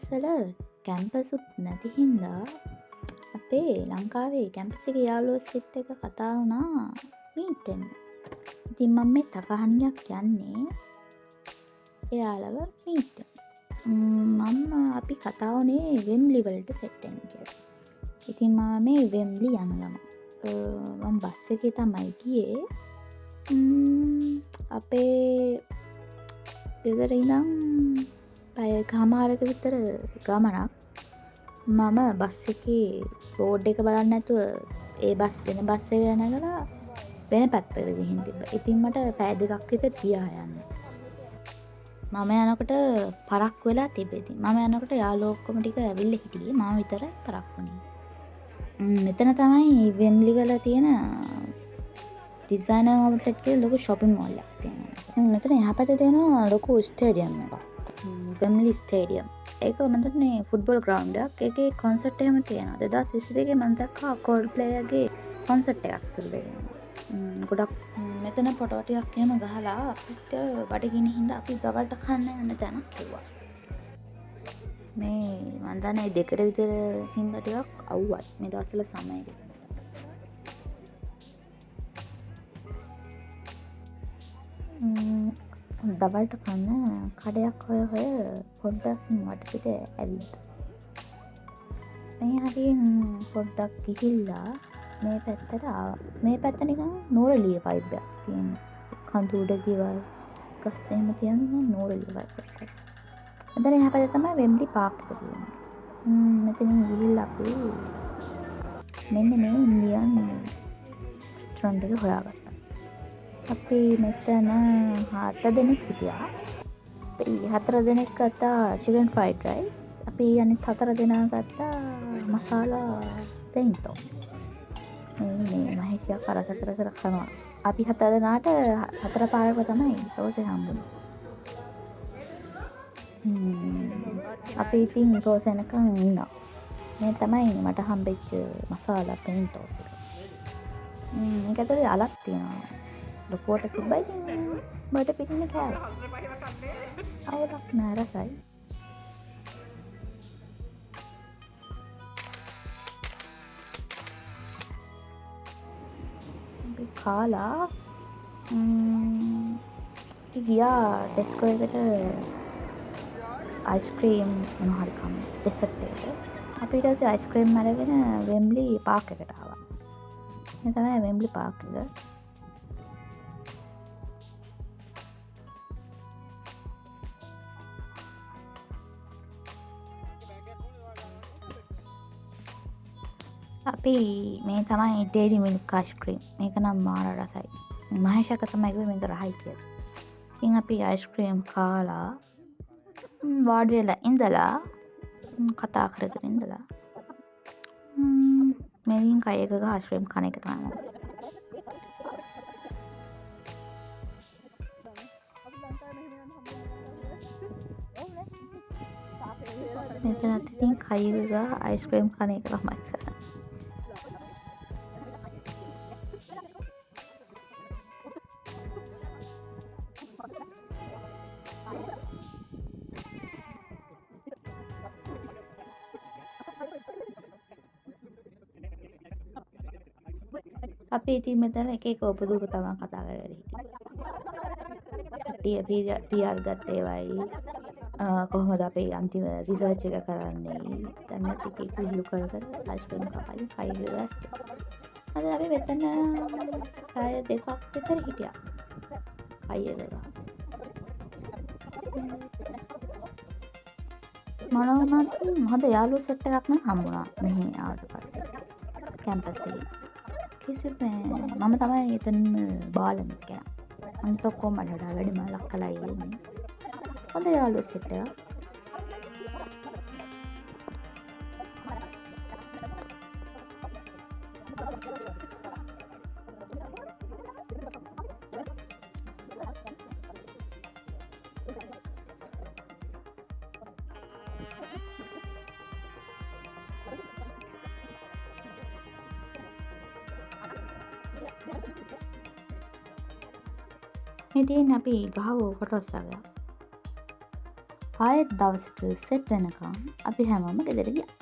දවස්වල කැම්පසුත් නැති හින්දා අපේ ලංකාවේ කැම්පස් එකේ යාළුවෝ සෙට් එක කතා වුණා මීට් වෙන්න. ඉතින් මම මේ තකහණියක් යන්නේ එයාලව මීට් වෙන්න. අපි කතා වුණේ වෙම්බ්ලි වලට සෙට් වෙන්න කියලා. ඉතින් මම මේ වෙම්බ්ලි යන ගමන් මම බස් එකේ තමයි ගියේ. අපේ ගෙදර ඉඳන් පැය කමාරක විතර ගමනක්. මම බස් එකේ බෝඩ් එක බලන්න නැතුව ඒ වෙන බස් එකට නැගලා වෙන පැත්තකට ගිහින් තිබ්බා. ඉතින් මට පැය දෙකක් විතර ගියා යන්න. මම යනකොට පරක් වෙලා තිබෙති. මම යනකොට යාළුවෝ ඔක්කොම ටික ඇවිල්ලා හිටියේ. මම විතරයි පරක් වුණේ. මෙතන තමයි වෙම්බ්ලි වල තියෙන ඩිසයිනර් අවුට්ලට් කියලා ලොකු shopping mall එකක් තියෙනවා. මෙතන එහා පැත්තේ තියෙනවා ලොකු ස්ටේඩියම් එකක්. වෙම්බ්ලි ස්ටේඩියම්. ඒක මම දන්නේ ෆුට්බෝල් ග්‍රවුන්ඩ් එකක්. ඒකේ කොන්සර්ට් එකම තියෙනවා. 2022 මම දැක්කා Coldplayගේ කොන්සර්ට් එකක් තිබුණේ. ගොඩක් මෙතන ෆොටෝ ටිකක් එහෙම ගහලා අපිට බඩගිනි හින්දා අපි ගවල්ට කන්න යන තැනක් කිව්වා. මේ මම දන්නේ දෙකට විතර හින්දා ටිකක් අවුවයි මේ දවස්වල සමයක. දවල්ට කන්න කඩයක් හොය පොඩ්ඩක් වටපිට ඇවිත්. මේ හරියෙන් පොඩ්ඩක් ගිහිල්ලා මේ පැත්තට මේ පැත්ත නිකන් නෝරලිය වයිබ් එකක් තියෙන. කඳු උඩ ගෙවල් ගස් එහෙම තියෙන නෝරලිය වයිබ් එකක්. එතන එහා පැත්තේ තමයි වෙම්බ්ලි පාක් එක තියෙන්නේ. මෙතනින් ගිහිල්ලා අපි මෙන්න මේ ඉන්දියන් රෙස්ටොරන්ට් එක හොයාගත්තා. අපි මෙතන 7 දෙනෙක් හිටියා. අපි 4 දෙනෙක් ගත්තා chicken fried rice. අපි අනිත් 4 දෙනා ගත්තා මසාලා plain toast. මේ මහේෂියා කරස කර කරනවා. අපි 4 දෙනාට 4 පාරක තමයි දෝසෙ හම්බුනේ. අපි ඉතින් දෝසෙ නැකන් ඉන්නවා. මේ තමයි මට හම්බෙච්ච මසාලා plain toast එක. මේක ඇතුලේ අලක් තියෙනවා. ලොකුවට තිබ්බයි ඉතින් බඩ පිටින් කෑවා. අවුලක් නෑ රසයි. අපි කාලා ගියා ටෙස්කෝ එකට අයිස්ක්‍රීම් මොනවහරි කන්න ඩෙසර්ට් එකට. අපි ඊට පස්සේ අයිස්ක්‍රීම් අරගෙන වෙම්බ්ලි පාක් එකට ආවා. මේ තමයි වෙම්බ්ලි පාක් එක. අපි මේ තමයි ඩේරි මිල්ක් අයිස්ක්‍රීම්. මේක නම් මාර රසයි. මහේෂක තමයි කිව්වේ මේක රහයි කියලා. ඉතින් අපි අයිස්ක්‍රීම් කාලා වාඩි වෙලා ඉඳලා කතා කරගෙන ඉඳලා මේකින් කය එකක අයිස්ක්‍රීම් කන එක තමයි මම. මෙතනත් ඉතින් කය එකක අයිස්ක්‍රීම් කන එක තමයි කරන්නේ. අපි ඉතින් මෙතන එක එක උපදූප තමයි කතා කරගෙන හිටියේ. PR ගත්ත ඒවයි කොහොමද අපේ අන්තිම රිසර්ච් එක කරන්නේ. දැන් මේක එක එක විහිළු කර කර අයිස්ක්‍රීම් කපයි කයි ගියා. අද අපි මෙතන පැය දෙකක් විතර හිටියා. කයි දෙක. මනෝමත් හොඳ යාළුවෝ සෙට් එකක් නම් හම්බුණා මෙහි ආවට පස්සේ කැම්පස් එකේ. මම තමයි එතනම බාලනික් කෙනා. අනිත් ඔක්කොම මට වඩා වැඩිම ලක්කලා ඉන්නේ. හොඳ යාළුවෝ සෙට් එකක්. ඉතින් අපි ගහව ෆොටෝස් අරගා. ආයෙත් දවසක සෙට් වෙනකම් අපි හැමෝම ගෙදර ගියා.